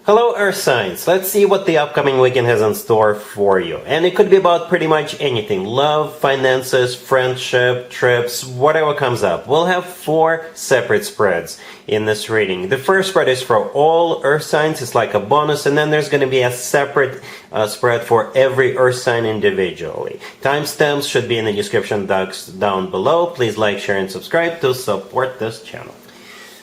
Hello Earth signs, let's see what the upcoming weekend has in store for you. And it could be about pretty much anything. Love, finances, friendship, trips, whatever comes up. We'll have 4 separate spreads in this reading. The first spread is for all Earth signs, it's like a bonus, and then there's going to be a separate spread for every Earth sign individually. Timestamps should be in the description box down below. Please like, share, and subscribe to support this channel.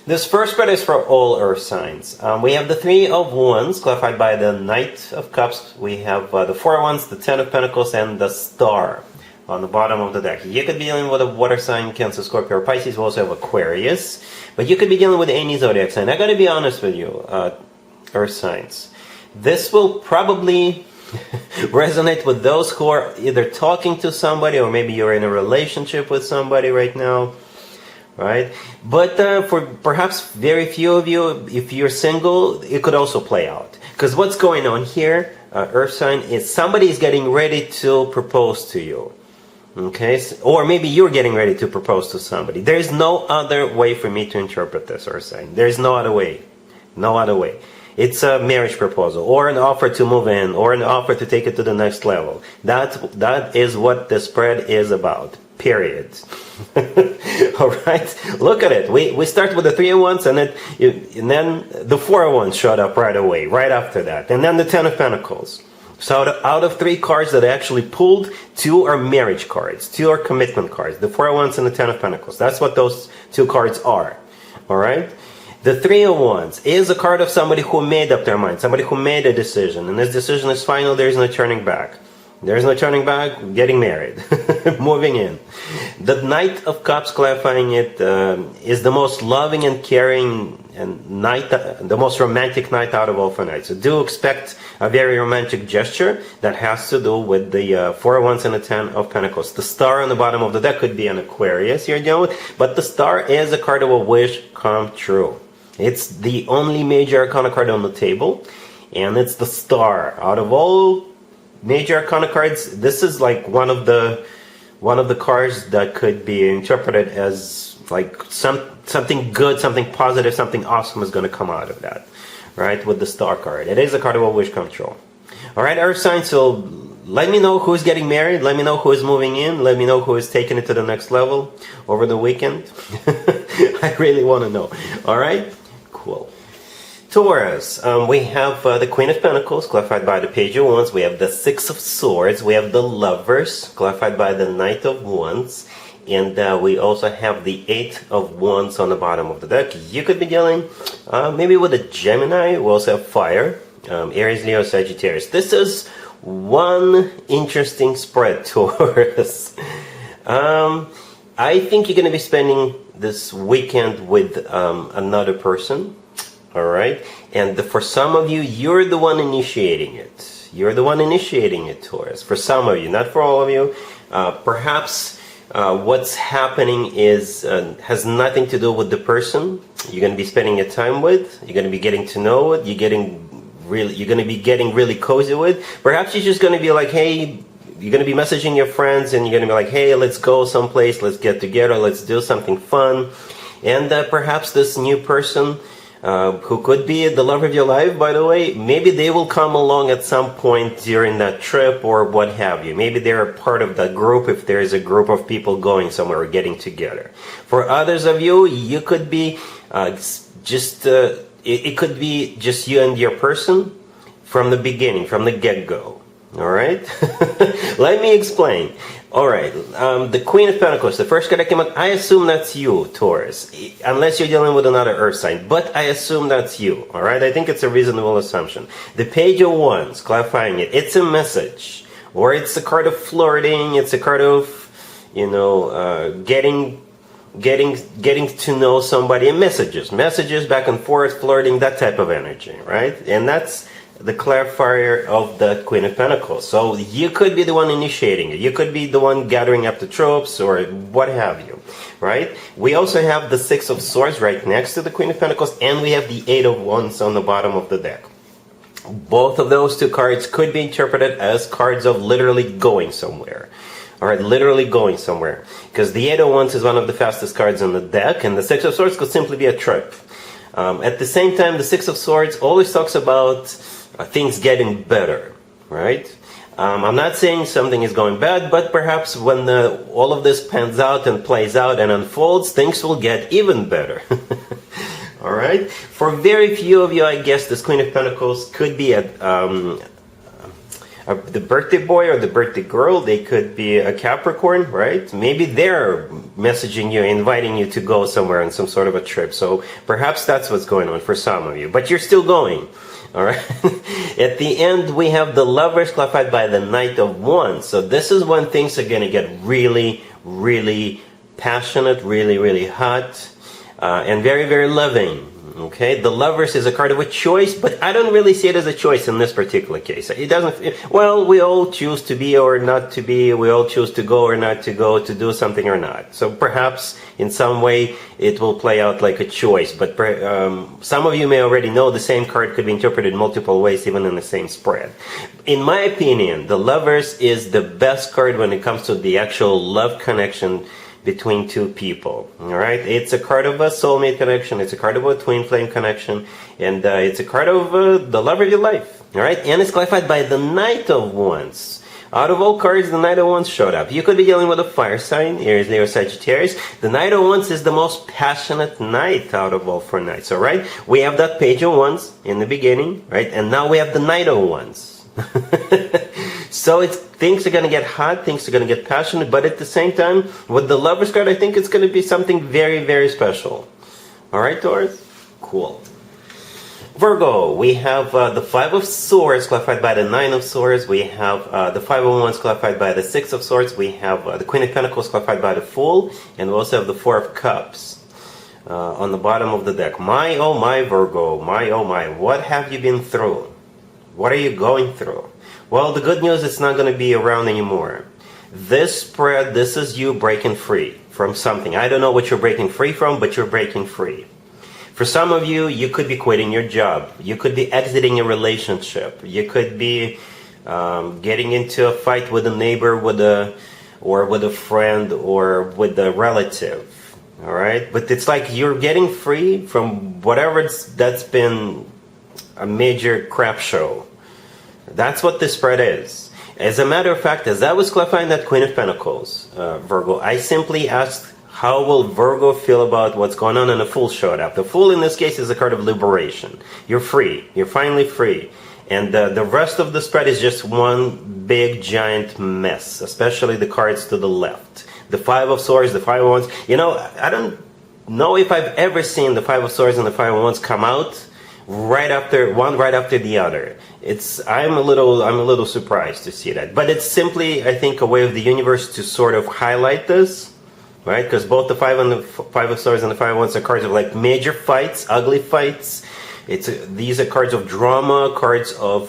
This first spread is for all Earth signs. We have the 3 of Wands, clarified by the Knight of Cups. We have the 4 of Wands, the 10 of Pentacles, and the Star on the bottom of the deck. You could be dealing with a water sign, Cancer, Scorpio, or Pisces. We also have Aquarius. But you could be dealing with any zodiac sign. I gotta be honest with you, Earth signs. This will probably resonate with those who are either talking to somebody, or maybe you're in a relationship with somebody right now. Right? But for perhaps very few of you, if you're single, it could also play out. Because what's going on here, Earth sign, is somebody is getting ready to propose to you. Okay? Or maybe you're getting ready to propose to somebody. There's no other way for me to interpret this, Earth sign. There's no other way. No other way. It's a marriage proposal, or an offer to move in, or an offer to take it to the next level. That is what the spread is about. Period. Alright, look at it. We start with the 3 of Wands, and then the 4 of Wands showed up right away, right after that. And then the 10 of Pentacles. So out of 3 cards that I actually pulled, 2 are marriage cards, 2 are commitment cards. The 4 of Wands and the 10 of Pentacles. That's what those 2 cards are. Alright? The 3 of Wands is a card of somebody who made up their mind, somebody who made a decision. And this decision is final, there is no turning back. There's no turning back, getting married, moving in. The Knight of Cups, clarifying it, is the most loving and caring and night, the most romantic night out of all 4 nights. So do expect a very romantic gesture that has to do with the 4 of Wands and the 10 of Pentacles. The Star on the bottom of the deck could be an Aquarius you're dealing with, but the Star is a card of a wish come true. It's the only major arcana card on the table, and it's the Star. Out of all major arcana cards, this is like one of the cards that could be interpreted as like something good, something positive, something awesome is going to come out of that, right? With the Star card, it is a card of a wish come true. All right, Earth signs. So let me know who's getting married. Let me know who is moving in. Let me know who is taking it to the next level over the weekend. I really want to know. All right, cool. Taurus, we have the Queen of Pentacles, clarified by the Page of Wands. We have the 6 of Swords. We have the Lovers, clarified by the Knight of Wands. And we also have the 8 of Wands on the bottom of the deck. You could be dealing maybe with a Gemini. We also have Fire, Aries, Leo, Sagittarius. This is one interesting spread, Taurus. I think you're going to be spending this weekend with another person. Alright, and for some of you, you're the one initiating it. You're the one initiating it, Taurus. For some of you, not for all of you. Perhaps what's happening is has nothing to do with the person you're going to be spending your time with. You're going to be getting to know it. You're going to be getting really cozy with. Perhaps you're just going to be like, hey, you're going to be messaging your friends, and you're going to be like, hey, let's go someplace. Let's get together. Let's do something fun. And perhaps this new person, who could be the love of your life, by the way, maybe they will come along at some point during that trip or what have you. Maybe they're a part of that group if there is a group of people going somewhere or getting together. For others of you, you could be it could be just you and your person from the beginning, from the get-go. All right? Let me explain. All right, the Queen of Pentacles, the first card that came out, I assume that's you, Taurus, unless you're dealing with another Earth sign, but I assume that's you, all right? I think it's a reasonable assumption. The Page of Wands, clarifying it, it's a message, or it's a card of flirting, it's a card of, you know, getting to know somebody, and messages back and forth, flirting, that type of energy, right? And that's the clarifier of the Queen of Pentacles. So you could be the one initiating it. You could be the one gathering up the tropes or what have you, right? We also have the 6 of Swords right next to the Queen of Pentacles, and we have the 8 of Wands on the bottom of the deck. Both of those 2 cards could be interpreted as cards of literally going somewhere. Alright, literally going somewhere. Because the 8 of Wands is one of the fastest cards on the deck, and the 6 of Swords could simply be a trip. At the same time, the Six of Swords always talks about things getting better, right? I'm not saying something is going bad, but perhaps when all of this pans out and plays out and unfolds, things will get even better. All right? For very few of you, I guess this Queen of Pentacles could be the birthday boy or the birthday girl. They could be a Capricorn, right? Maybe they're messaging you, inviting you to go somewhere on some sort of a trip. So perhaps that's what's going on for some of you. But you're still going. All right. At the end, we have the Lovers clarified by the Knight of Wands. So this is when things are going to get really, really passionate, really, really hot, and very, very loving. Okay, the Lovers is a card of a choice, but I don't really see it as a choice in this particular case. It doesn't, well, we all choose to be or not to be, we all choose to go or not to go, to do something or not. So perhaps in some way it will play out like a choice, but some of you may already know the same card could be interpreted multiple ways, even in the same spread. In my opinion, the Lovers is the best card when it comes to the actual love connection between two people. All right, it's a card of a soulmate connection, it's a card of a twin flame connection, and it's a card of the love of your life. All right, and it's clarified by the Knight of Wands. Out of all cards, the Knight of Wands showed up. You could be dealing with a fire sign, Aries, Leo, Sagittarius. The Knight of Wands is the most passionate knight out of all 4 knights. All right, we have that Page of Wands in the beginning, right, and now we have the Knight of Wands. So things are going to get hot, things are going to get passionate, but at the same time, with the Lovers card, I think it's going to be something very, very special. All right, Taurus? Cool. Virgo, we have the Five of Swords clarified by the Nine of Swords. We have the Five of Wands clarified by the Six of Swords. We have the Queen of Pentacles clarified by the Fool. And we also have the Four of Cups on the bottom of the deck. My, oh my, Virgo. My, oh my. What have you been through? What are you going through? Well, the good news, it's not going to be around anymore. This spread, this is you breaking free from something. I don't know what you're breaking free from, but you're breaking free. For some of you, you could be quitting your job. You could be exiting a relationship. You could be getting into a fight with a neighbor, or with a friend, or with a relative. All right? But it's like you're getting free from whatever that's been a major crap show. That's what this spread is. As a matter of fact, as I was clarifying that Queen of Pentacles, Virgo, I simply asked, how will Virgo feel about what's going on? And the Fool showed up. The Fool in this case is a card of liberation. You're free. You're finally free. And the rest of the spread is just one big giant mess, especially the cards to the left. The Five of Swords, the Five of Wands. You know, I don't know if I've ever seen the Five of Swords and the Five of Wands come out right after the other. I'm a little surprised to see that, but it's simply, I think, a way of the universe to sort of highlight this, right? Because both the Five of Swords and the Five of Wands are cards of like major fights, ugly fights. These are cards of drama, cards of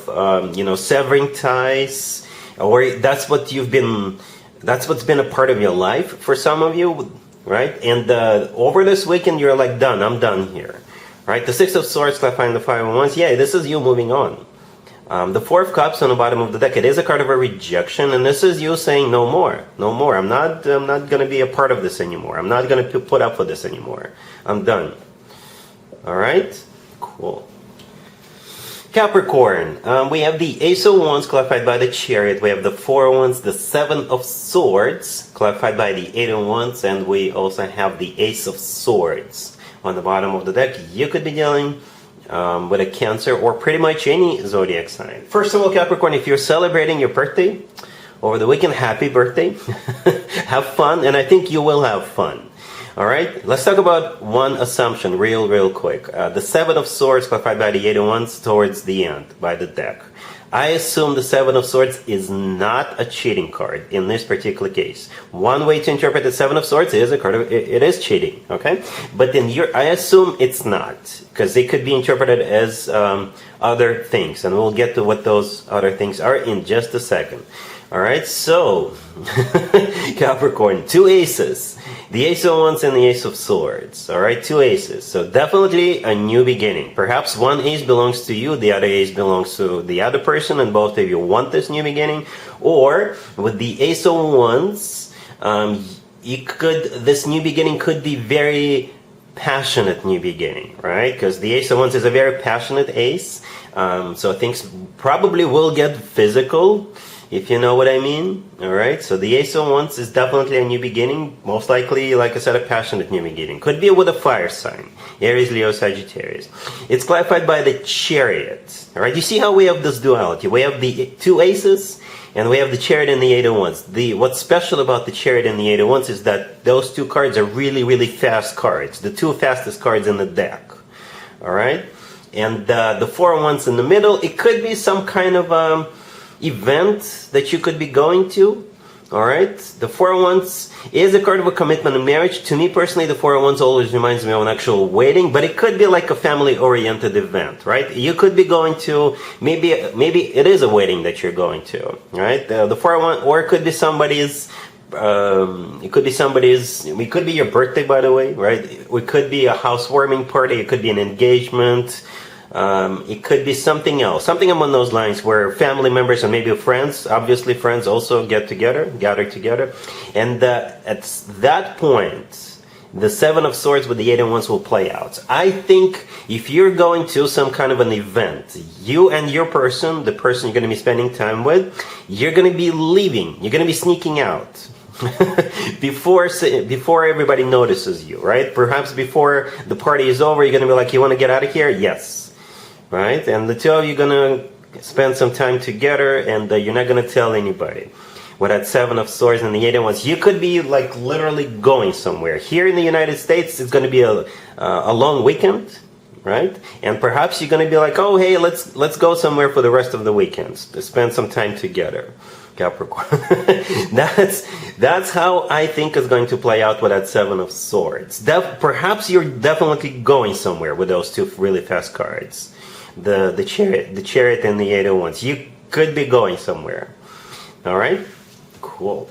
severing ties, or that's what's been a part of your life for some of you, right? And over this weekend, you're like, done. I'm done here. Right, the Six of Swords clarifying the Five of Wands. Yeah, this is you moving on. The Four of Cups on the bottom of the deck. It is a card of a rejection, and this is you saying no more, no more. I'm not going to be a part of this anymore. I'm not going to put up with this anymore. I'm done. All right, cool. Capricorn. We have the Ace of Wands clarified by the Chariot. We have the Four of Wands, the Seven of Swords clarified by the Eight of Wands, and we also have the Ace of Swords on the bottom of the deck. You could be dealing with a Cancer or pretty much any zodiac sign. First of all, Capricorn, if you're celebrating your birthday over the weekend, happy birthday. Have fun, and I think you will have fun. All right, let's talk about one assumption real quick. The Seven of Swords clarified by the Eight of Wands towards the end by the deck. I assume the Seven of Swords is not a cheating card in this particular case. One way to interpret the Seven of Swords is a card of, it is cheating, okay? But then I assume it's not, because they could be interpreted as other things, and we'll get to what those other things are in just a second. All right, so Capricorn, 2 aces. The Ace of Wands and the Ace of Swords. All right, 2 aces. So definitely a new beginning. Perhaps one ace belongs to you, the other ace belongs to the other person, and both of you want this new beginning. Or with the Ace of Wands, this new beginning could be very passionate new beginning, right? Because the Ace of Wands is a very passionate ace. So things probably will get physical, if you know what I mean. All right, so the Ace of Wands is definitely a new beginning. Most likely, like I said, a passionate new beginning. Could be with a fire sign, Aries, Leo, Sagittarius. It's clarified by the Chariot. All right, you see how we have this duality. We have the two aces, and we have the Chariot and the Eight of Wands. What's special about the Chariot and the Eight of Wands is that those two cards are really, really fast cards. The two fastest cards in the deck. All right, and the Four of Wands in the middle. It could be some kind of event that you could be going to. All right, the Four of Wands is a card of a commitment and marriage. To me personally, the Four of Wands always reminds me of an actual wedding, but it could be like a family-oriented event, right? You could be going to, maybe it is a wedding that you're going to, right? The Four of Wands, or it could be somebody's, it could be your birthday, by the way, right? It could be a housewarming party, it could be an engagement. It could be something else, something among those lines where family members and maybe friends, obviously friends also gather together. And at that point, the Seven of Swords with the Eight of Wands will play out. I think if you're going to some kind of an event, you and your person, the person you're going to be spending time with, you're going to be leaving, you're going to be sneaking out. before everybody notices you, right? Perhaps before the party is over, you're going to be like, you want to get out of here? Yes. Right? And the two of you are going to spend some time together, and you're not going to tell anybody. With that Seven of Swords and the Eight of Wands, you could be like literally going somewhere. Here in the United States, it's going to be a long weekend, right? And perhaps you're going to be like, oh, hey, let's go somewhere for the rest of the weekends to spend some time together. Capricorn. That's how I think is going to play out with that Seven of Swords. Perhaps you're definitely going somewhere with those two really fast cards. The Chariot and the Eight of Wands. You could be going somewhere. All right? Cool.